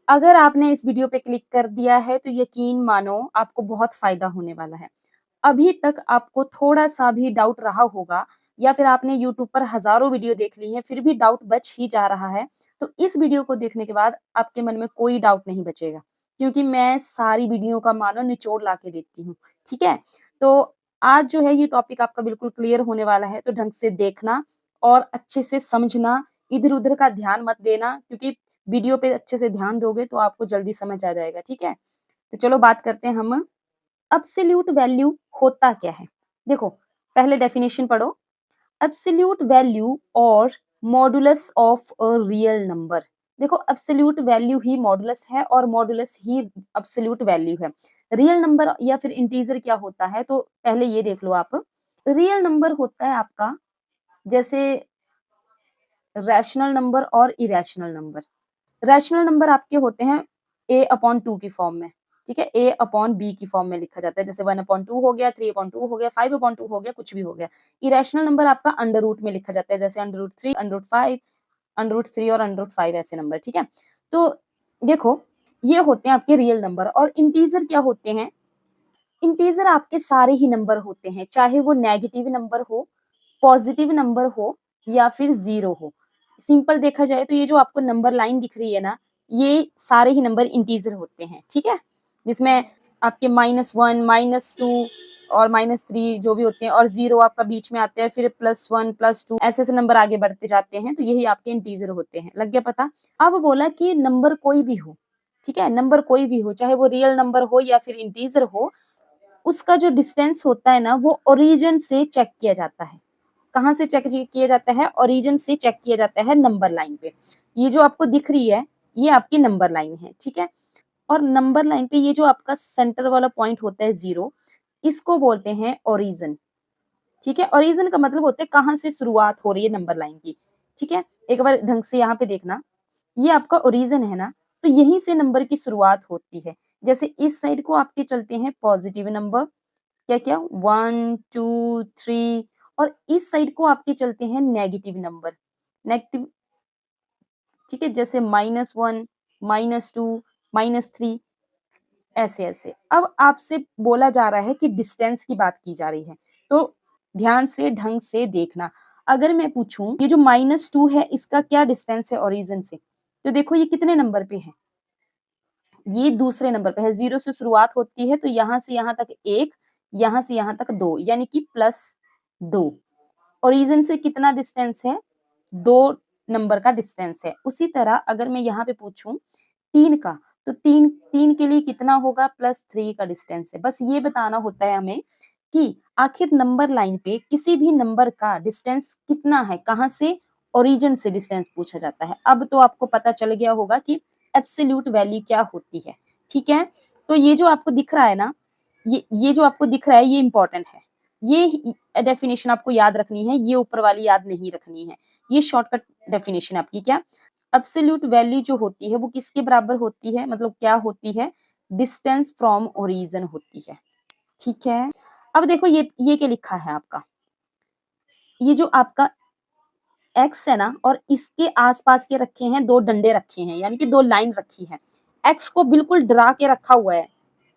अगर आपने इस वीडियो पे क्लिक कर दिया है तो यकीन मानो आपको बहुत फ़ायदा होने वाला है। अभी तक आपको थोड़ा-सा भी डाउट रहा होगा या फिर आपने यूट्यूब पर हज़ारों वीडियो देख ली हैं, फिर भी डाउट बच ही जा रहा है, तो इस वीडियो को देखने के बाद आपके मन में कोई डाउट नहीं बचेगा, क्योंकि मैं सारी वीडियो का मानो निचोड़ ला के देती हूँ, ठीक है? तो आज जो है ये टॉपिक आपका बिल्कुल क्लियर होने वाला है, तो ढंग से देखना और अच्छे से समझना, इधर-उधर का ध्यान मत देना क्योंकि वीडियो पे अच्छे से ध्यान दोगे तो आपको जल्दी समझ आ जाएगा, ठीक है? तो चलो बात करते हैं हम एब्सोल्यूट वैल्यू होता क्या है? देखो, पहले डेफिनिशन पढ़ो। एब्सोल्यूट वैल्यू और modulus of a real number. देखो एब्सोल्यूट वैल्यू ही मॉडुलस है और मॉडुलस ही एब्सोल्यूट वैल्यू है। रियल नंबर या फिर इंटीजर क्या होता है? तो पहले ये देख लो आप। रियल नंबर होता है आपका जैसे रैशनल नंबर और इरेशनल नंबर। रैशनल नंबर आपके होते हैं a/2 की फॉर्म में, ठीक है? a/b की फॉर्म में लिखा जाता है, जैसे 1/2 हो गया, 3/2 हो गया, 5/2 हो गया, कुछ भी हो गया। इरेशनल नंबर आपका अंडर रूट में लिखा जाता है, जैसे √3, √5, √3 और √5 ऐसे नंबर, ठीक है? तो देखो, ये होते हैं आपके रियल नंबर और इंटीजर क्या होते हैं? इंटीजर आपके सारे ही नंबर होते हैं, चाहे वो नेगेटिव नंबर हो, पॉजिटिव नंबर हो या फिर 0 हो। सिंपल देखा जाए तो ये जो आपको नंबर लाइन दिख रही है ना, ये सारे ही नंबर इंटीजर होते हैं, ठीक है? जिसमें आपके -1, -2 और -3 जो भी होते हैं और 0 आपका बीच में आता है, फिर +1, +2 ऐसे-ऐसे नंबर आगे बढ़ते जाते हैं, तो यही आपके इंटीजर होते हैं। लग गया पता? अब बोला कि नंबर कोई भी हो, ठीक है? नंबर कोई भी हो, चाहे वो रियल नंबर हो या फिर इंटीजर हो, उसका जो डिस्टेंस होता है ना, वो ओरिजिन से चेक किया जाता है। कहाँ से चेक किया जाता है? ओरिजिन से चेक किया जाता है नंबर लाइन पे। ये जो आपको दिख रही है, ये आपकी नंबर लाइन है, ठीक है? और नंबर लाइन पे ये जो आपका सेंटर वाला पॉइंट होता है 0, इसको बोलते हैं ओरिजिन, ठीक है? ओरिजिन का मतलब होता है कहाँ से शुरुआत हो रही है नंबर लाइन की, ठीक है? एक बार ढंग से यहाँ पे देखना, ये आपका ओरिजिन है ना, तो यहीं से नंबर की शुरुआत होती है। जैसे इस साइड को आपके चलते हैं पॉजिटिव नंबर, क्या-क्या 1, 2, 3 और इस साइड को आपके चलते हैं नेगेटिव नंबर। नेगेटिव ठीक है, जैसे -1, -2, -3 ऐसे-ऐसे। अब आपसे बोला जा रहा है कि डिस्टेंस की बात की जा रही है, तो ध्यान से ढंग से देखना। अगर मैं पूछूँ ये जो -2 है इसका क्या डिस्टेंस है ओरिजिन से? तो देखो ये कितने नंबर पे है? ये दूसरे नंबर पे है, 0 से शुरुआत होती है तो यहाँ से यहाँ तक 1, यहाँ से यहाँ तक 2 यानी कि +2। ओरिजिन से कितना डिस्टेंस है? 2 नंबर का डिस्टेंस है। उसी तरह अगर मैं यहाँ पे पूछूँ 3 का, तो 3 के लिए कितना होगा? +3 का डिस्टेंस है। बस ये बताना होता है हमें कि आखिर नंबर लाइन पे किसी भी नंबर का डिस्टेंस कितना है? कहाँ से? ओरिजिन से डिस्टेंस पूछा जाता है। अब तो आपको पता चल गया होगा कि एब्सोल्यूट वैल्यू क्या होती है, ठीक है? तो ये जो आपको दिख रहा है ना, ये जो आपको दिख रहा है ये इम्पोर्टेंट है। ये डेफिनिशन आपको याद रखनी है, ये ऊपर वाली याद नहीं रखनी है। ये शॉर्टकट डेफिनिशन आपकी क्या? एब्सोल्यूट वैल्यू जो होती है वो किसके बराबर होती है? मतलब क्या होती है? डिस्टेंस फ्रॉम ओरिजिन होती है, ठीक है? अब देखो ये क्या लिखा है आपका? ये जो आपका एक्स है ना और इसके आस-पास के रखे हैं 2 डंडे रखे हैं, यानी कि 2 लाइन रखी है। एक्स को बिल्कुल डरा के रखा हुआ है,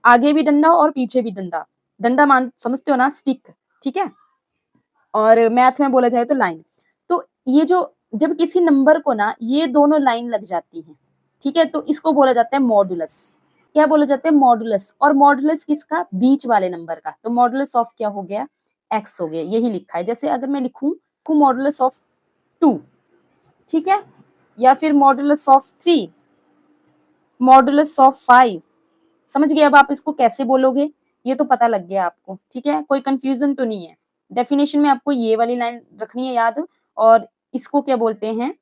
आगे भी डंडा और पीछे भी डंडा। डंडा मान समझते हो ना स्टिक, ठीक है? और मैथ में बोला जाए तो लाइन। तो ये जो जब किसी नंबर को ना ये दोनों लाइन लग जाती हैं, ठीक है? तो इसको बोला जाता है मॉडुलस। क्या बोला जाता है? मॉडुलस। और मॉडुलस किसका? बीच वाले नंबर का। तो मॉडुलस ऑफ क्या हो गया? एक्स हो गया, यही लिखा है। जैसे अगर मैं लिखूँ मॉडुलस ऑफ 2, ठीक है? या फिर मॉडुलस ऑफ 3, मॉडुलस ऑफ 5, समझ गए अब आप इसको कैसे बोलोगे? ये तो पता लग गया आपको, ठीक है? कोई कन्फ्यूज़न तो नहीं है। डेफिनिशन में आपको ये वाली लाइन रखनी है याद और इसको क्या बोलते हैं?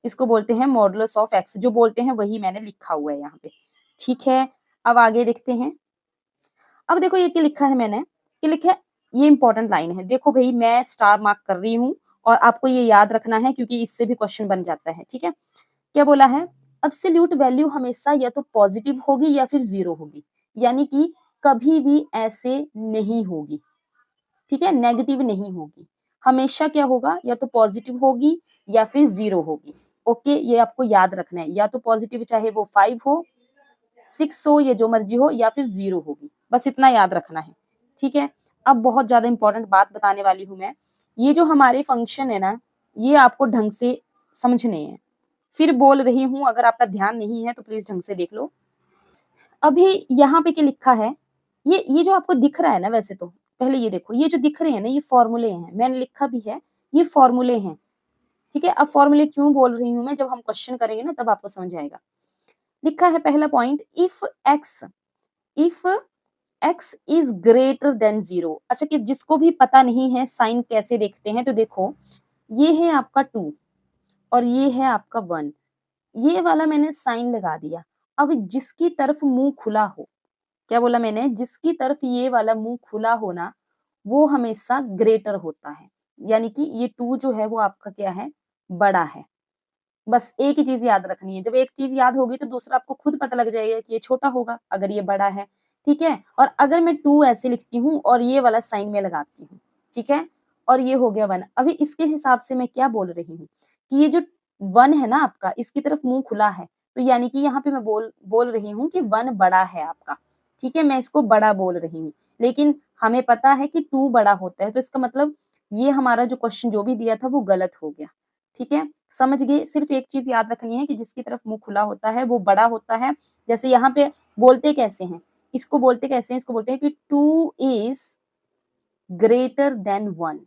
इसको बोलते हैं मॉडुलस ऑफ एक्स, जो बोलते हैं वही मैंने लिखा हुआ है यहाँ पे, ठीक है? अब आगे देखते हैं। अब देखो ये क्या लिखा है मैंने? ये लिखा है ये इम्पोर्टेंट लाइन है। देखो भई मैं स्टार मार्क कर रही हूँ और आपको ये याद रखना है क्योंकि इससे भी क्वेश्चन बन जाता है, ठीक है? क्या बोला है? एब्सोल्यूट वैल्यू हमेशा या तो पॉजिटिव होगी या फिर 0 होगी, यानी कि कभी भी ऐसे नहीं होगी, ठीक है? नेगेटिव नहीं होगी। हमेशा क्या होगा? या तो पॉजिटिव होगी या फिर 0 होगी। ओके, ये आपको याद रखना है, या तो पॉजिटिव चाहे वो 5 हो, 6 हो, या जो मर्जी हो, या फिर 0 होगी, बस इतना याद रखना है, ठीक है। अब बहुत ज्यादा इंपॉर्टेंट बात बताने वाली हूं मैं, ये जो हमारे फंक्शन है ना, ये आपको ढंग से समझने हैं। फिर बोल रही हूँ, अगर आपका ध्यान नहीं है तो प्लीज ढंग से देख लो। अभी यहाँ पे क्या लिखा है, ये जो आपको दिख रहा है ना, वैसे तो पहले ये देखो, ये जो दिख रहे हैं ना, ये फॉर्मूले हैं, मैंने लिखा भी है, ये फॉर्मूले हैं, ठीक है। अब फॉर्मूले क्यों बोल रही हूँ मैं, जब हम क्वेश्चन करेंगे ना तब आपको समझ आएगा। लिखा है पहला point, if x is greater than 0। अच्छा, कि जिसको भी पता नहीं है साइन कैसे देखते हैं, तो देखो ये है आपका 2 और ये है आपका 1, ये वाला मैंने साइन लगा दिया। अब जिसकी तरफ मुंह खुला हो, क्या बोला मैंने, जिसकी तरफ ये वाला मुंह खुला हो ना, वो हमेशा ग्रेटर होता है, यानी कि ये 2 जो है वो आपका क्या है, बड़ा है। बस एक ही चीज याद रखनी है, जब एक चीज याद होगी तो दूसरा आपको खुद पता लग जाएगा कि ये छोटा होगा अगर ये बड़ा है, ठीक है। और अगर मैं 2 ऐसे लिखती हूँ और ये वाला साइन में लगाती हूँ, ठीक है, और ये हो गया 1। अभी इसके हिसाब से मैं क्या बोल रही हूँ कि ये जो 1 है ना आपका, इसकी तरफ मुंह खुला है, तो यानी कि यहाँ पे मैं बोल रही हूँ कि 1 बड़ा है आपका, ठीक है, मैं इसको बड़ा बोल रही हूँ। लेकिन हमें पता है कि 2 बड़ा होता है, तो इसका मतलब ये हमारा जो क्वेश्चन जो भी दिया था वो गलत हो गया, ठीक है। समझ गए, सिर्फ एक चीज याद रखनी है कि जिसकी तरफ मुंह खुला होता है वो बड़ा होता है। जैसे यहाँ पे बोलते कैसे हैं, इसको बोलते कैसे हैं, इसको बोलते हैं कि 2 इज ग्रेटर देन 1,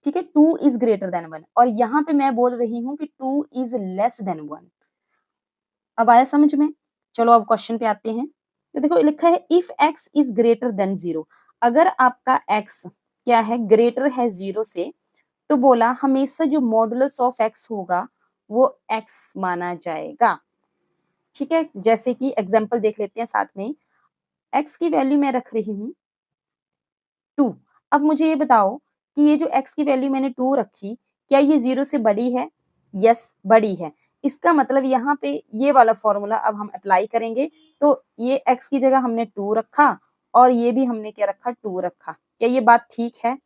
ठीक है, 2 इज ग्रेटर देन 1। और यहाँ पे मैं बोल रही हूँ कि 2 इज लेस देन 1। अब आया समझ में। चलो अब क्वेश्चन पे आते हैं। तो देखो लिखा है if x is greater than 0, अगर आपका x क्या है, ग्रेटर है 0 से, तो बोला हमेशा जो मॉडुलस ऑफ x होगा वो x माना जाएगा, ठीक है। जैसे कि एग्जांपल देख लेते हैं साथ में, x की वैल्यू मैं रख रही हूँ 2। अब मुझे ये बताओ कि ये जो x की वैल्यू मैंने 2 रखी, क्या ये 0 से बड़ी है? यस, बड़ी है। इसका मतलब यहाँ पे ये वाला फॉर्मूला अब हम अप्लाई करेंगे, तो ये x की जगह हमने 2 रखा और ये भी हमने क्या रखा, 2 रखा। क्या ये बात ठीक है?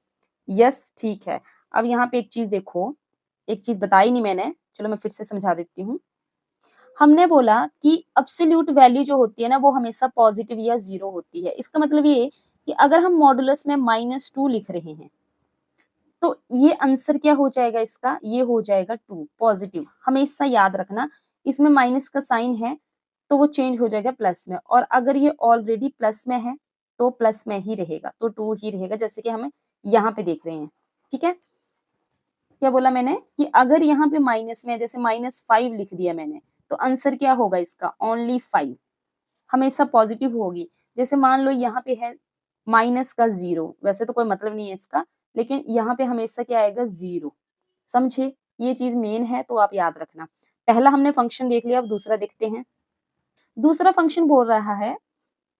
यस, ठीक है। अब यहाँ पे एक चीज देखो, एक चीज बताई नहीं मैंने, चलो मैं फिर से समझा देती हूँ। हमने बोला कि एब्सोल्यूट वैल्यू जो होती है ना, वो हमेशा पॉजिटिव या 0 होती है। इसका मतलब ये कि अगर हम मॉडुलस में -2 लिख रहे हैं, तो ये आंसर क्या हो जाएगा इसका, ये हो जाएगा 2 पॉजिटिव। हमेशा याद रखना, इसमें माइनस का साइन है तो वो चेंज हो जाएगा प्लस में, और अगर ये ऑलरेडी प्लस में है तो प्लस में ही रहेगा, तो 2 ही रहेगा, जैसे कि हमें यहाँ पे देख रहे हैं, ठीक है। क्या बोला मैंने कि अगर यहाँ पे माइनस में, जैसे -5 लिख दिया मैंने, तो आंसर क्या होगा इसका, ओनली 5, हमेशा पॉजिटिव होगी। जैसे मान लो यहाँ पे है माइनस का 0, वैसे तो कोई मतलब नहीं है इसका, लेकिन यहाँ पे हमेशा क्या आएगा, 0। समझे, ये चीज मेन है, तो आप याद रखना। पहला हमने फंक्शन देख लिया, अब दूसरा देखते हैं। दूसरा फंक्शन बोल रहा है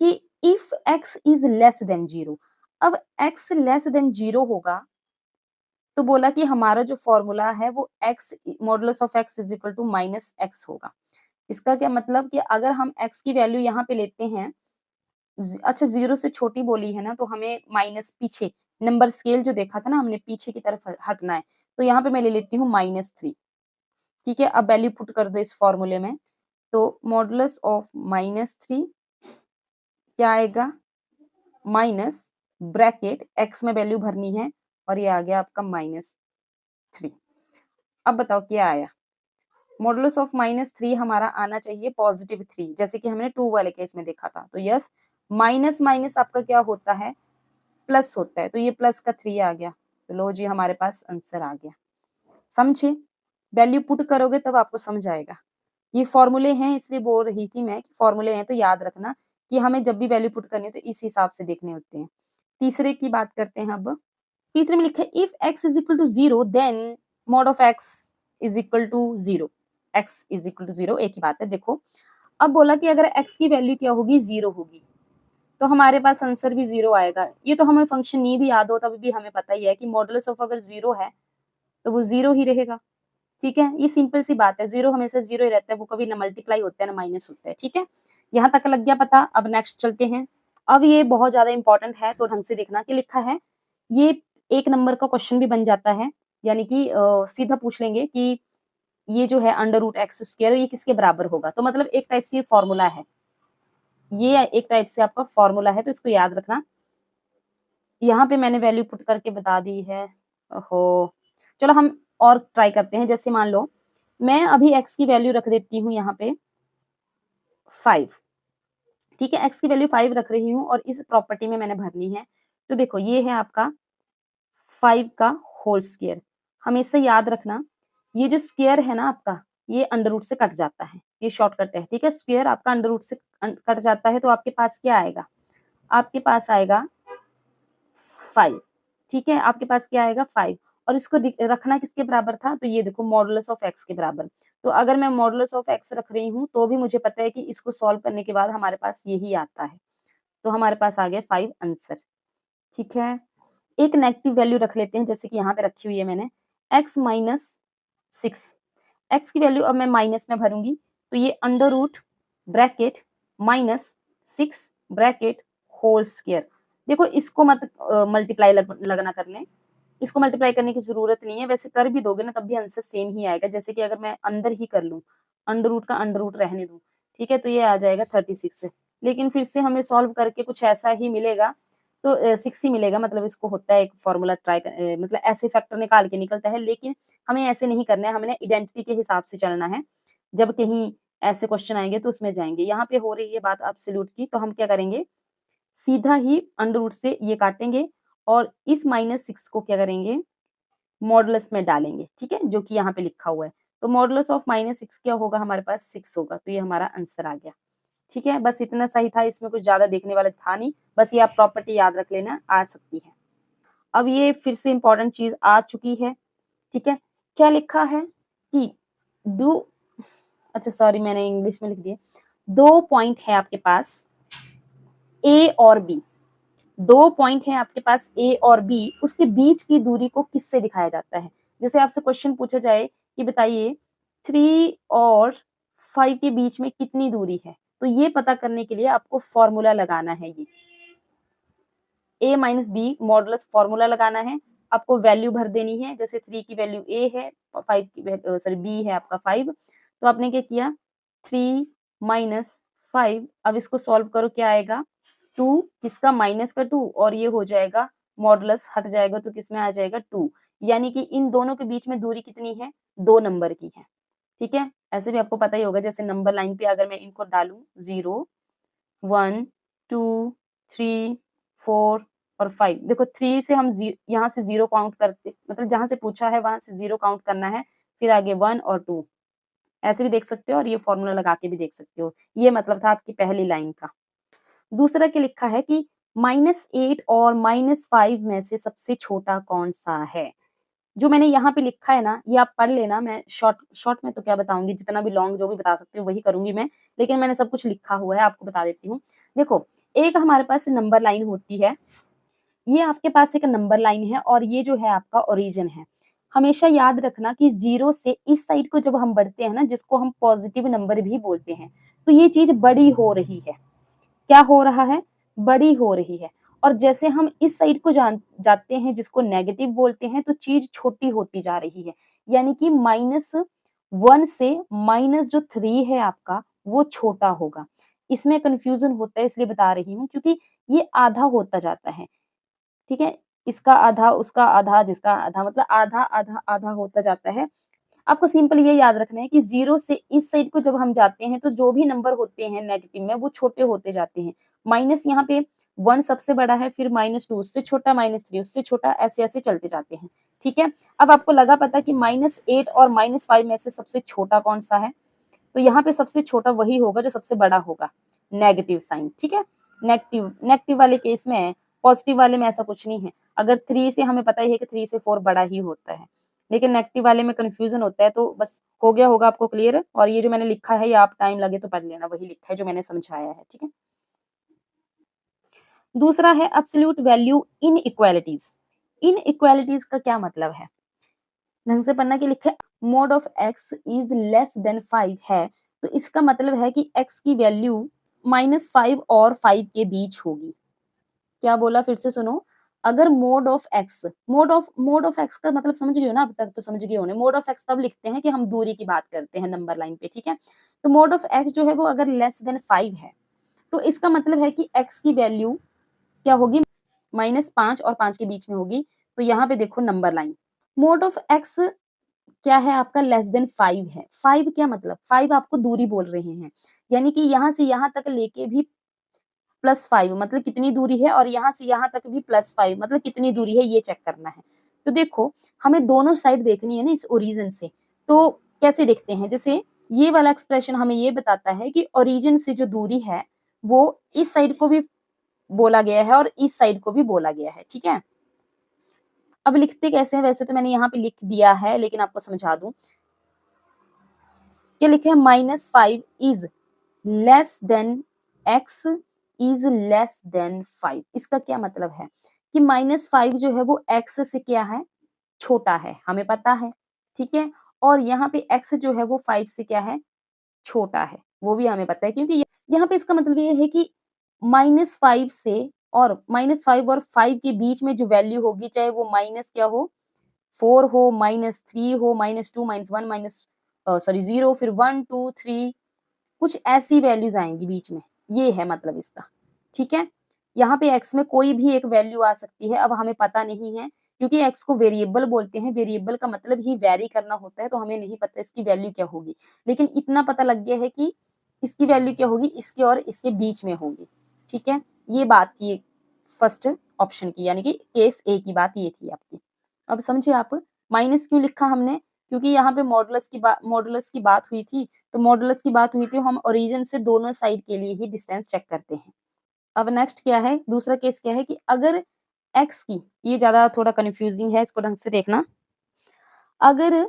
कि if x is less than 0। अब x लेस देन 0 होगा, तो बोला कि हमारा जो फॉर्मूला है वो x modulus of x is equal to -x होगा। इसका क्या मतलब कि अगर हम x की वैल्यू यहाँ पे लेते हैं, अच्छा 0 से छोटी बोली है ना, तो हमें माइनस पीछे नंबर स्केल जो देखा था ना हमने, पीछे की तरफ हटना है, तो यहाँ पे मैं ले लेती हूँ -3, ठीक है। अब वैल्यू पुट कर दो इस फॉर्मूले में, तो मॉडुलस ऑफ -3 क्या आएगा, माइनस ब्रैकेट x में वैल्यू भरनी है और ये आ गया आपका -3। अब बताओ क्या आया, मॉडुलस ऑफ -3 हमारा आना चाहिए +3, जैसे कि हमने 2 वाले केस में देखा था। तो यस, माइनस माइनस आपका क्या होता है, प्लस होता है, तो ये प्लस का 3 आ गया, तो लो जी हमारे पास आंसर आ गया। समझे, वैल्यू पुट करोगे तब आपको समझ आएगा। ये फॉर्मूले हैं, इसलिए बोल रही थी मैं कि फॉर्मूले हैं तो याद रखना कि हमें जब भी वैल्यू पुट करनी है तो इस हिसाब से देखने होते हैं। तीसरे की बात करते हैं अब। तीसरे में लिखा है if x is equal to 0 then mod of x is equal to 0। x is equal to 0 एक ही बात है। देखो अब बोला कि अगर x की वैल्यू क्या होगी, 0 होगी, तो हमारे पास आंसर भी 0 आएगा। ये तो हमें फंक्शन नहीं भी याद हो तब भी हमें पता ही है कि मॉडुलस ऑफ अगर 0 है तो वो 0 ही रहेगा, ठीक है। ये सिंपल सी बात है, 0 हमेशा 0 ही रहता है, वो कभी ना मल्टीप्लाई होता है ना माइनस होता है, ठीक है। यहाँ तक लग गया पता। अब नेक्स्ट चलते हैं। अब ये बहुत ज्यादा इंपॉर्टेंट है, तो ढंग से देखना कि लिखा है ये एक नंबर का क्वेश्चन भी बन जाता है, यानी कि सीधा पूछ लेंगे कि ये जो है अंडर रूट एक्स स्क्वायर ये किसके बराबर होगा, तो मतलब एक टाइप से ये फॉर्मूला है, ये एक टाइप से आपका फॉर्मूला है, तो इसको याद रखना। यहाँ पे मैंने वैल्यू पुट करके बता दी है। ओहो, चलो हम और ट्राई करते हैं। जैसे मान लो मैं अभी x की वैल्यू रख देती हूँ यहाँ पे 5, ठीक है, x की वैल्यू 5 रख रही हूँ और इस प्रॉपर्टी में मैंने भरनी है। तो देखो ये है आपका 5 का होल स्क्वायर। हमेशा याद रखना ये जो स्क्वायर है ना आपका, ये अंडर रूट से कट जाता है, ये शॉर्टकट है, ठीक है। स्क्वायर आपका अंडर रूट से कट जाता है, तो आपके पास क्या आएगा, आपके पास आएगा 5, ठीक है, आपके पास क्या आएगा 5। और इसको रखना किसके बराबर था, तो ये देखो मॉडुलस ऑफ एक्स के बराबर। तो अगर मैं मॉडुलस ऑफ एक्स रख रही हूँ तो भी मुझे पता है कि इसको सॉल्व करने के बाद हमारे पास यही आता है, तो हमारे पास आ गया 5 आंसर, ठीक है। एक नेगेटिव वैल्यू रख लेते हैं, जैसे कि यहाँ पे रखी हुई है मैंने x माइनस 6, x की वैल्यू अब मैं माइनस में भरूंगी, तो ये under root bracket minus 6 bracket whole square. देखो इसको मत मल्टीप्लाई लगना करने, इसको मल्टीप्लाई करने की जरूरत नहीं है, वैसे कर भी दोगे ना तब भी आंसर सेम ही आएगा। जैसे कि अगर मैं अंदर ही कर लूं, अंडर रूट का अंडर रूट रहने दूं, ठीक है, तो ये आ जाएगा 36, लेकिन फिर से हमें सॉल्व करके कुछ ऐसा ही मिलेगा, तो 6 ही मिलेगा। मतलब इसको होता है एक फॉर्मूला ट्राई मतलब ऐसे फैक्टर निकाल के निकलता है, लेकिन हमें ऐसे नहीं करना है, हमें आइडेंटिटी के हिसाब से चलना है। जब कहीं ऐसे क्वेश्चन आएंगे तो उसमें जाएंगे। यहाँ पे हो रही है बात एब्सोल्यूट की, तो हम क्या करेंगे, सीधा ही अंडर रूट से ये काटेंगे और इस -6 को क्या करेंगे, मॉडुलस में डालेंगे, ठीक है, जो कि यहाँ पे लिखा हुआ है। तो मॉडुलस ऑफ -6 क्या होगा, हमारे पास 6 होगा, तो ये हमारा आंसर आ गया, ठीक है। बस इतना सही था, इसमें कुछ ज्यादा देखने वाला था नहीं, बस ये आप प्रॉपर्टी याद रख लेना, आ सकती है। अब ये फिर से इंपॉर्टेंट चीज आ चुकी है, ठीक है। क्या लिखा है कि डू, अच्छा सॉरी मैंने इंग्लिश में लिख दिया। 2 पॉइंट है आपके पास ए और बी, 2 पॉइंट है आपके पास ए और बी, उसके बीच की दूरी को किससे दिखाया जाता है। जैसे आपसे क्वेश्चन पूछा जाए कि बताइए 3 और 5 के बीच में कितनी दूरी है, तो ये पता करने के लिए आपको फॉर्मूला लगाना है, ये a minus B modulus formula लगाना है। आपको वैल्यू भर देनी है, जैसे 3 की वैल्यू a है, 5 की सॉरी b है आपका 5, तो आपने क्या किया 3 माइनस 5, अब इसको सॉल्व करो क्या आएगा 2, किसका माइनस का 2, और ये हो जाएगा मॉडुलस हट जाएगा तो किसमें आ जाएगा 2, यानी कि इन दोनों के बीच में दूरी कितनी है, 2 नंबर की है, ठीक है। ऐसे भी आपको पता ही होगा, जैसे नंबर लाइन पे अगर मैं इनको डालूं 0 1 2 3 4 और 5, देखो 3 से हम यहाँ से 0 काउंट करते, मतलब जहां से पूछा है वहां से 0 काउंट करना है, फिर आगे 1 और 2, ऐसे भी देख सकते हो और ये फॉर्मूला लगा के भी देख सकते हो। ये मतलब था आपकी पहली लाइन का। दूसरा क्या लिखा है कि -8 और -5 में से सबसे छोटा कौन सा है। जो मैंने यहाँ पे लिखा है ना, ये आप पढ़ लेना, मैं शॉर्ट शॉर्ट में तो क्या बताऊंगी, जितना भी लॉन्ग जो भी बता सकती हूँ वही करूंगी मैं, लेकिन मैंने सब कुछ लिखा हुआ है, आपको बता देती हूँ। देखो एक हमारे पास नंबर लाइन होती है, ये आपके पास एक नंबर लाइन है और ये जो है आपका ओरिजिन है। हमेशा याद रखना कि 0 से इस साइड को जब हम बढ़ते हैं ना, जिसको हम पॉजिटिव नंबर भी बोलते हैं, तो ये चीज बड़ी हो रही है। क्या हो रहा है, बड़ी हो रही है। और जैसे हम इस साइड को जाते हैं जिसको नेगेटिव बोलते हैं, तो चीज छोटी होती जा रही है, यानी कि -1 से माइनस जो 3 है आपका वो छोटा होगा। इसमें कंफ्यूजन होता है, इसलिए बता रही हूँ क्योंकि ये आधा होता जाता है, ठीक है, इसका आधा उसका आधा जिसका आधा, मतलब आधा आधा आधा होता जाता है। आपको सिंपल ये याद रखना है कि 0 से इस साइड को जब हम जाते हैं तो जो भी नंबर होते हैं नेगेटिव में वो छोटे होते जाते हैं। माइनस यहाँ पे 1 सबसे बड़ा है, फिर -2 उससे छोटा, -3 उससे छोटा, ऐसे ऐसे चलते जाते हैं, ठीक है। अब आपको लगा पता कि -8 और -5 में से सबसे छोटा कौन सा है, तो यहाँ पे सबसे छोटा वही होगा जो सबसे बड़ा होगा, नेगेटिव साइन, ठीक है। नेगेटिव नेगेटिव वाले केस में, पॉजिटिव वाले में ऐसा कुछ नहीं है। अगर 3 से हमें पता ही है कि 3 से 4 बड़ा ही होता है, लेकिन नेगेटिव वाले में कंफ्यूजन होता है, तो बस हो गया होगा आपको क्लियर। और ये जो मैंने लिखा है, ये आप टाइम लगे तो पढ़ लेना, वही लिखा है जो मैंने समझाया है, ठीक है। दूसरा है एब्सोल्यूट वैल्यू इनइक्वालिटीज। इनइक्वालिटीज का क्या मतलब है, ढंग से पढ़ना, की लिखा है mode of x is less than 5 है, तो इसका मतलब है कि एक्स की वैल्यू -5 और 5 के बीच होगी। क्या बोला, फिर से सुनो, अगर मोड ऑफ एक्स का मतलब समझ गए हो ना, अब तक तो समझ गए होने। मोड ऑफ एक्स तब लिखते हैं कि हम दूरी की बात करते हैं नंबर लाइन पे, ठीक है। तो मोड ऑफ एक्स जो है वो अगर लेस देन 5 है तो इसका मतलब है कि एक्स की वैल्यू क्या होगी, -5 और 5 के बीच में होगी। तो यहाँ पे देखो number line, mode of x क्या है आपका, लेस देन 5 है। 5 क्या मतलब, 5 आपको दूरी बोल रहे हैं, यानी कि यहाँ से यहाँ तक लेके भी +5 मतलब कितनी दूरी है, और यहाँ से यहाँ तक भी +5 मतलब कितनी दूरी है, ये चेक करना है। तो देखो हमें दोनों साइड देखनी है ना इस ओरिजिन से। तो कैसे देखते हैं, जैसे ये वाला एक्सप्रेशन हमें ये बताता है कि ओरिजिन से जो दूरी है वो इस साइड को भी बोला गया है और इस साइड को भी बोला गया है, ठीक है। अब लिखते कैसे हैं, वैसे तो मैंने यहाँ पे लिख दिया है लेकिन आपको समझा दूं। क्या लिखे हैं, -5 is less than x is less than 5। इसका क्या मतलब है कि -5 जो है वो x से क्या है, छोटा है, हमें पता है, ठीक है। और यहाँ पे x जो है वो 5 से क्या है, छोटा है, वो भी हमें पता है, क्योंकि यहाँ पे इसका मतलब ये है कि -5 से और -5 और 5 के बीच में जो वैल्यू होगी, चाहे वो माइनस क्या हो, 4 हो, -3 हो, -2, -1, सॉरी 0, फिर 1, 2, 3, कुछ ऐसी वैल्यूज आएंगी बीच में, ये है मतलब इसका, ठीक है। यहाँ पे x में कोई भी एक वैल्यू आ सकती है, अब हमें पता नहीं है क्योंकि x को वेरिएबल बोलते हैं, वेरिएबल का मतलब ही वैरी करना होता है, तो हमें नहीं पता इसकी वैल्यू क्या होगी, लेकिन इतना पता लग गया है कि इसकी वैल्यू क्या होगी, इसके और इसके बीच में होगी, ठीक है। ये बात थी फर्स्ट ऑप्शन की, यानी कि केस ए की बात ये थी आपकी। अब समझे आप, माइनस क्यों लिखा हमने, क्योंकि यहाँ पे मॉडुलस की बात हुई थी, तो मॉडुलस की बात हुई थी, हम ओरिजिन से दोनों साइड के लिए ही डिस्टेंस चेक करते हैं। अब नेक्स्ट क्या है, दूसरा केस क्या है कि अगर x की, ये ज्यादा थोड़ा कंफ्यूजिंग है, इसको ढंग से देखना। अगर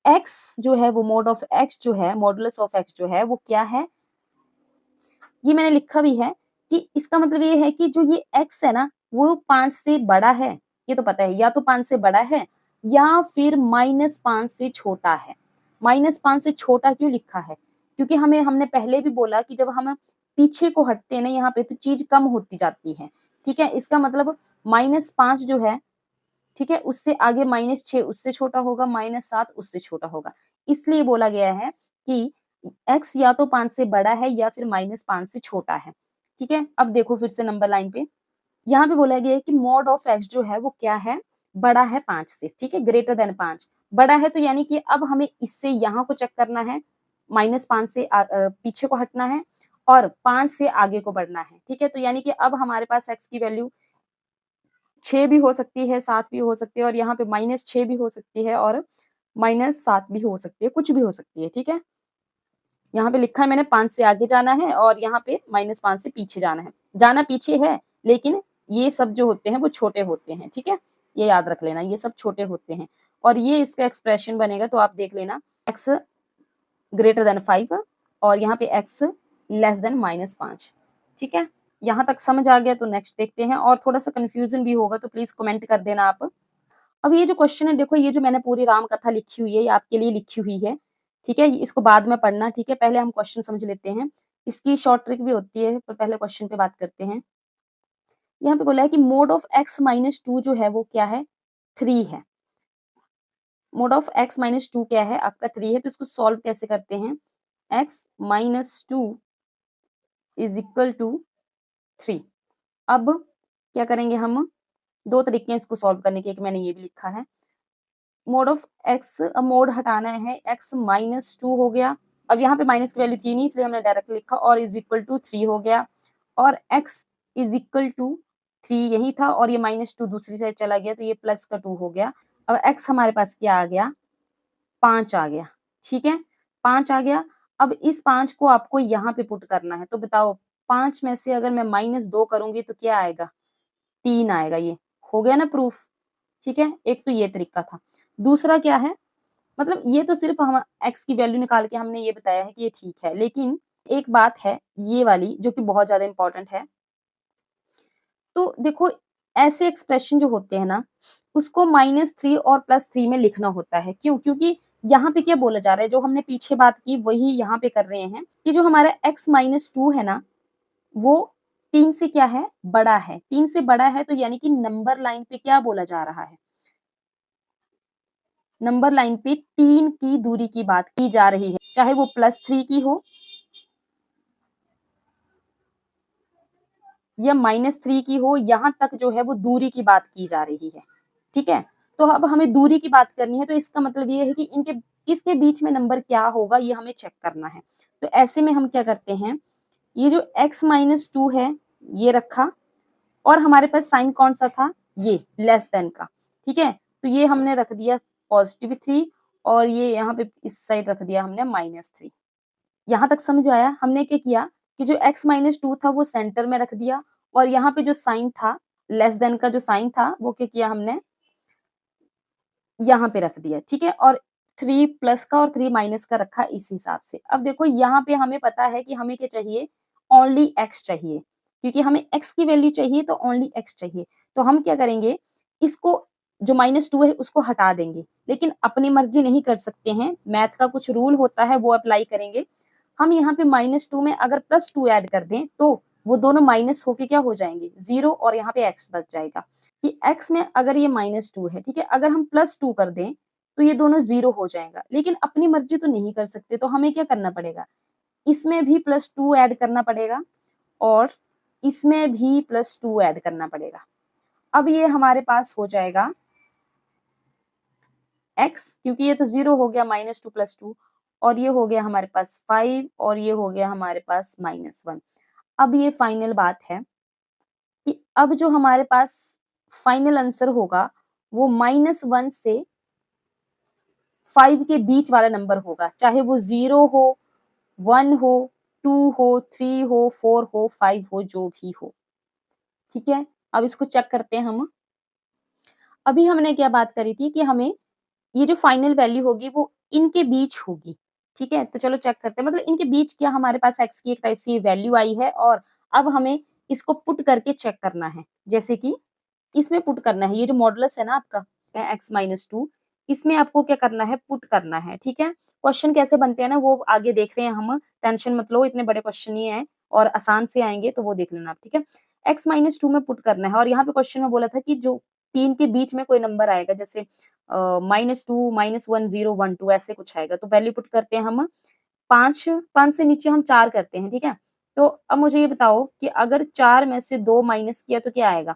x जो है वो मोड ऑफ x जो है, मॉडुलस ऑफ x जो है वो क्या है, ये मैंने लिखा भी है कि इसका मतलब ये है कि जो ये x है ना वो 5 से बड़ा है, ये तो पता है, या तो 5 से बड़ा है या फिर -5 से छोटा है। -5 से छोटा क्यों लिखा है, क्योंकि हमने पहले भी बोला कि जब हम पीछे को हटते हैं ना यहाँ पे तो चीज कम होती जाती है, ठीक है। इसका मतलब -5 जो है, ठीक है, उससे आगे -6 उससे छोटा होगा, -7 उससे छोटा होगा, इसलिए बोला गया है कि x या तो 5 से बड़ा है या फिर -5 से छोटा है, ठीक है। अब देखो फिर से नंबर लाइन पे, यहाँ पे बोला गया है कि मॉड ऑफ x जो है वो क्या है, बड़ा है 5 से, ठीक है, ग्रेटर देन 5 बड़ा है, तो यानी कि अब हमें इससे यहाँ को चेक करना है, -5 से पीछे को हटना है और 5 से आगे को बढ़ना है, ठीक है। तो यानी कि अब हमारे पास x की वैल्यू 6 भी हो सकती है, 7 भी हो सकती है, और यहाँ पे -6 भी हो सकती है और -7 भी हो सकती है, कुछ भी हो सकती है, ठीक है। यहाँ पे लिखा है मैंने 5 से आगे जाना है और यहाँ पे -5 से पीछे जाना है। जाना पीछे है, लेकिन ये सब जो होते हैं वो छोटे होते हैं, ठीक है। ये याद रख लेना, ये सब छोटे होते हैं और ये इसका एक्सप्रेशन बनेगा, तो आप देख लेना x ग्रेटर देन 5 और यहाँ पे x लेस देन -5, ठीक है। यहाँ तक समझ आ गया, तो नेक्स्ट देखते हैं, और थोड़ा सा कंफ्यूजन भी होगा तो प्लीज कमेंट कर देना आप। अब ये जो क्वेश्चन है, देखो ये जो मैंने पूरी राम कथा लिखी हुई है, ये आपके लिए लिखी हुई है, ठीक है। इसको बाद में पढ़ना, ठीक है, पहले हम क्वेश्चन समझ लेते हैं। इसकी शॉर्ट ट्रिक भी होती है, पर पहले क्वेश्चन पे बात करते हैं। यहाँ पे बोला है कि मोड ऑफ x-2 जो है वो क्या है, 3 है। मोड ऑफ x-2 क्या है आपका, 3 है, तो इसको सॉल्व कैसे करते हैं, x-2 इज इक्वल टू 3। अब क्या करेंगे हम, दो तरीके हैं इसको सॉल्व करने के, एक मैंने ये भी लिखा है, मोड ऑफ x, अब मोड हटाना है, x-2 हो गया, अब यहाँ पे माइनस की वैल्यू थी नहीं, इसलिए हमने डायरेक्ट लिखा, और इज इक्वल टू 3 हो गया, और x इज इक्वल टू 3 यही था, और ये -2 दूसरी साइड चला गया, तो ये प्लस का 2 हो गया। अब x हमारे पास क्या आ गया, 5 आ गया, ठीक है, 5 आ गया। अब इस 5 को आपको यहाँ पे पुट करना है, तो बताओ 5 में से अगर मैं -2 करूंगी तो क्या आएगा, 3 आएगा, ये हो गया ना प्रूफ, ठीक है। एक तो ये तरीका था, दूसरा क्या है, मतलब ये तो सिर्फ हम x की वैल्यू निकाल के हमने ये बताया है कि ये ठीक है, लेकिन एक बात है ये वाली जो कि बहुत ज्यादा इंपॉर्टेंट है। तो देखो ऐसे एक्सप्रेशन जो होते हैं ना, उसको -3 और +3 में लिखना होता है, क्यों, क्योंकि यहाँ पे क्या बोला जा रहा है, जो हमने पीछे बात की वही यहाँ पे कर रहे हैं कि जो हमारा x-2 है ना वो 3 से क्या है? बड़ा है। 3 से बड़ा है तो यानी कि नंबर लाइन पे क्या बोला जा रहा है? नंबर लाइन पे 3 की दूरी की बात की जा रही है, चाहे वो +3 की हो या -3 की हो, यहाँ तक जो है वो दूरी की बात की जा रही है, ठीक है? तो अब हमें दूरी की बात करनी है, तो इसका मतलब ये है कि इनके इसके बीच में नंबर क्या होगा, ये हमें चेक करना है। तो ऐसे में हम क्या करते हैं, ये जो x-2 है, ये रखा और हमारे पास साइन कौन-सा था? ये, लेस देन का, ठीक है? तो ये हमने रख दिया +3 और ये यहाँ पे इस साइड रख दिया हमने -3। यहाँ तक समझ आया? हमने क्या किया कि जो x-2 था वो सेंटर में रख दिया और यहाँ पे जो साइन था, लेस देन का जो साइन था, वो क्या किया हमने यहाँ पे रख दिया, ठीक है? और 3 प्लस का और 3 माइनस का रखा इस हिसाब से। अब देखो यहाँ पे हमें पता है कि हमें क्या चाहिए? ओनली x चाहिए, क्योंकि हमें x की वैल्यू चाहिए तो ओनली x चाहिए। तो हम क्या करेंगे? इसको जो -2 है उसको हटा देंगे, लेकिन अपनी मर्ज़ी नहीं कर सकते हैं, मैथ का कुछ रूल होता है वो अप्लाई करेंगे। हम यहाँ पे -2 में अगर +2 ऐड कर दें, तो वो दोनों माइनस होके क्या हो जाएँगे? 0 और यहाँ पे x बच जाएगा। कि x में अगर ये -2 है, ठीक है? अगर हम +2 कर दें, तो ये दोनों 0 हो जाएगा, लेकिन अपनी मर्ज़ी तो नहीं कर सकते, तो हमें क्या करना पड़ेगा? इसमें भी +2 ऐड करना पड़ेगा और इसमें भी +2 ऐड करना पड़ेगा। अब ये हमारे पास हो जाएगा x, क्योंकि ये तो 0 हो गया, -2 +2 और ये हो गया हमारे पास 5 और ये हो गया हमारे पास -1। अब ये फाइनल बात है कि अब जो हमारे पास फाइनल आंसर होगा, वो -1 से 5 के बीच वाला नंबर होगा, चाहे वो 0 हो, 1 हो, 2 हो, 3 हो, 4 हो, 5 हो, जो भी हो, ठीक है? अब इसको चेक करते हैं हम। अभी हमने क्या बात करी थी कि हमें ये जो फाइनल वैल्यू होगी वो इनके बीच होगी, ठीक है? तो चलो चेक करते हैं, मतलब इनके बीच क्या हमारे पास x की एक टाइप से ये वैल्यू आई है और अब हमें इसको पुट करके चेक करना है। जैसे कि इसमें पुट करना है, ये जो मॉडुलस है ना आपका x-2, इसमें आपको क्या करना है? पुट करना है, ठीक है? क्वेश्चन कैसे बनते हैं ना वो आगे देख रहे हैं हम, टेंशन मत लो, इतने बड़े क्वेश्चन नहीं है और आसान से आएँगे तो वो देख लेना आप, ठीक है? x-2 में पुट करना है और यहाँ पे क्वेश्चन में बोला था कि जो 3 के बीच में कोई नंबर आएगा, जैसे -2, -1, 0, 1, 2 ऐसे कुछ आएगा, तो वैल्यू पुट करते हैं हम 5, 5 से नीचे हम 4 करते हैं, ठीक है? तो अब मुझे ये बताओ कि अगर 4 में से 2 माइनस किया तो क्या आएगा?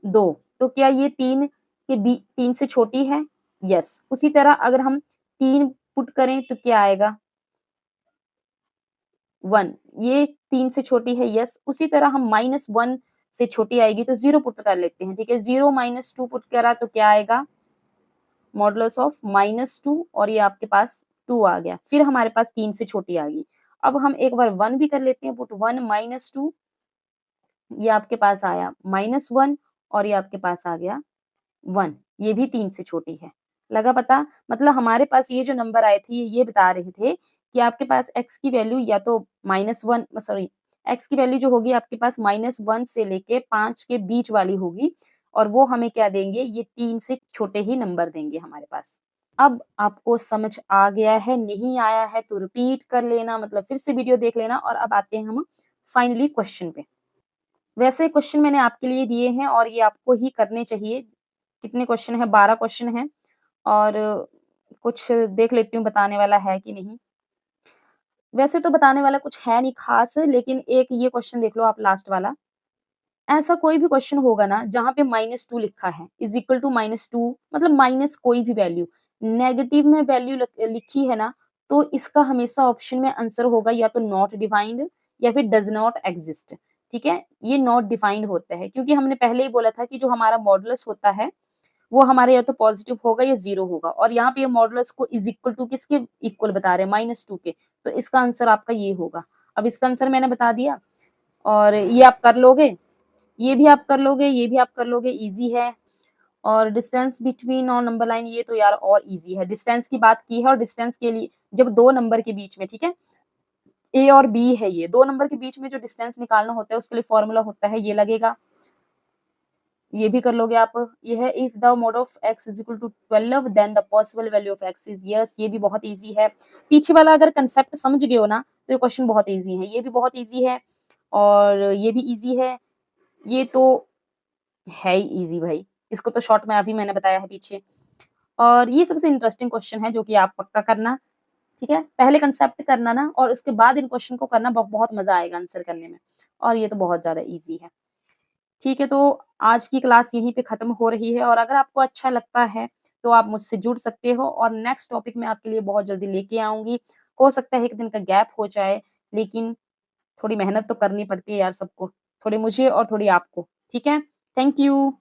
2, तो क्या ये 3 से छोटी है? यस। उसी तरह अगर हम 3 पुट करें तो क्या आएगा? 1, ये 3 से छोटी है, यस। उसी तरह हम -1 से छोटी आएगी तो 0 पुट कर लेते हैं, ठीक है? 0 -2 पुट करा तो क्या आएगा? मॉडुलस ऑफ -2 और ये आपके पास 2 आ गया। फिर हमारे पास 3 से छोटी आ गई। अब हम एक बार 1 भी कर लेते हैं, पुट 1 -2, ये आपके पास आया -1 और ये आपके पास आ गया 1, ये भी 3 से छोटी है। लगा पता? मतलब हमारे पास ये जो नंबर आए थे, ये बता रहे थे कि आपके पास x की वैल्यू या तो -1 सॉरी, x की वैल्यू जो होगी आपके पास -1 से लेके 5 के बीच वाली होगी और वो हमें क्या देंगे? ये 3 से छोटे ही नंबर देंगे हमारे पास। अब आपको समझ आ गया है, नहीं आया है तो रिपीट कर लेना, मतलब फिर से वीडियो देख लेना और अब आते हैं हम फाइनली क्वेश्चन पे। वैसे क्वेश्चन मैंने आपके लिए दिए हैं और ये आपको ही करने चाहिए। कितने क्वेश्चन हैं? 12 क्वेश्चन हैं और कुछ देख लेती हूँ बताने वाला है कि नहीं। वैसे तो बताने वाला कुछ है नहीं ख़ास, लेकिन एक ये क्वेश्चन देख लो आप लास्ट वाला। ऐसा कोई भी क्वेश्चन होगा ना जहाँ पे -2 लिखा है इज़ इक्वल टू -2, मतलब माइनस कोई भी वैल्यू, नेगेटिव में वैल्यू लिखी है ना, तो इसका हमेशा ऑप्शन में आंसर होगा या तो नॉट डिफाइंड या फिर डज़ नॉट एक्जिस्ट, ठीक है? ये नॉट डिफाइंड होता है क्योंकि हमने पहले ही बोला था कि जो हमारा मॉडुलस होता है, वो हमारे या तो पॉजिटिव होगा या 0 होगा और यहाँ पे ये मॉडुलस को इज़ इक्वल टू किसके इक्वल बता रहे हैं? -2 के, तो इसका आंसर आपका ये होगा। अब इसका आंसर मैंने बता दिया और ये आप कर लोगे, ये भी आप कर लोगे, ये भी आप कर लोगे, ईज़ी है। और डिस्टेंस बिटवीन और नंबर लाइन, ये तो यार और ईज़ी है। डिस्टेंस की बात की है और डिस्टेंस के लिए जब 2 नंबर के बीच में, ठीक है? ए और बी है ये, 2 नंबर के बीच में जो डिस्टेंस निकालना होता है उसके लिए फ़ॉर्मूला होता है, ये लगेगा। ये भी कर लोगे आप। ये है if the mod of x is equal to 12 then the possible value of x is yes, ये भी बहुत ईज़ी है। पीछे वाला अगर कांसेप्ट समझ गए हो ना, तो ये क्वेश्चन बहुत ईज़ी है। ये भी बहुत ईज़ी है और ये भी ईज़ी है। ये तो है ही ईज़ी भाई, इसको तो शॉर्ट में अभी मैंने बताया है पीछे। और ये सबसे इंटरेस्टिंग क्वेश्चन है जो कि आप पक्का करना, ठीक है? पहले कंसेप्ट करना ना और उसके बाद इन क्वेश्चन को करना बहुत मज़ा आएगा आंसर करने में और ये तो बहुत ज़्यादा ईज़ी है। ठीक है, तो आज की क्लास यहीं पे खत्म हो रही है और अगर आपको अच्छा लगता है, तो आप मुझसे जुड़ सकते हो और नेक्स्ट टॉपिक मैं आपके लिए बहुत जल्दी लेके आऊँगी। हो सकता है 1 दिन का गैप हो जाए, लेकिन थोड़ी मेहनत तो करनी पड़ती है यार सबको, थोड़ी मुझे और थोड़ी आपको, ठीक है? Thank you.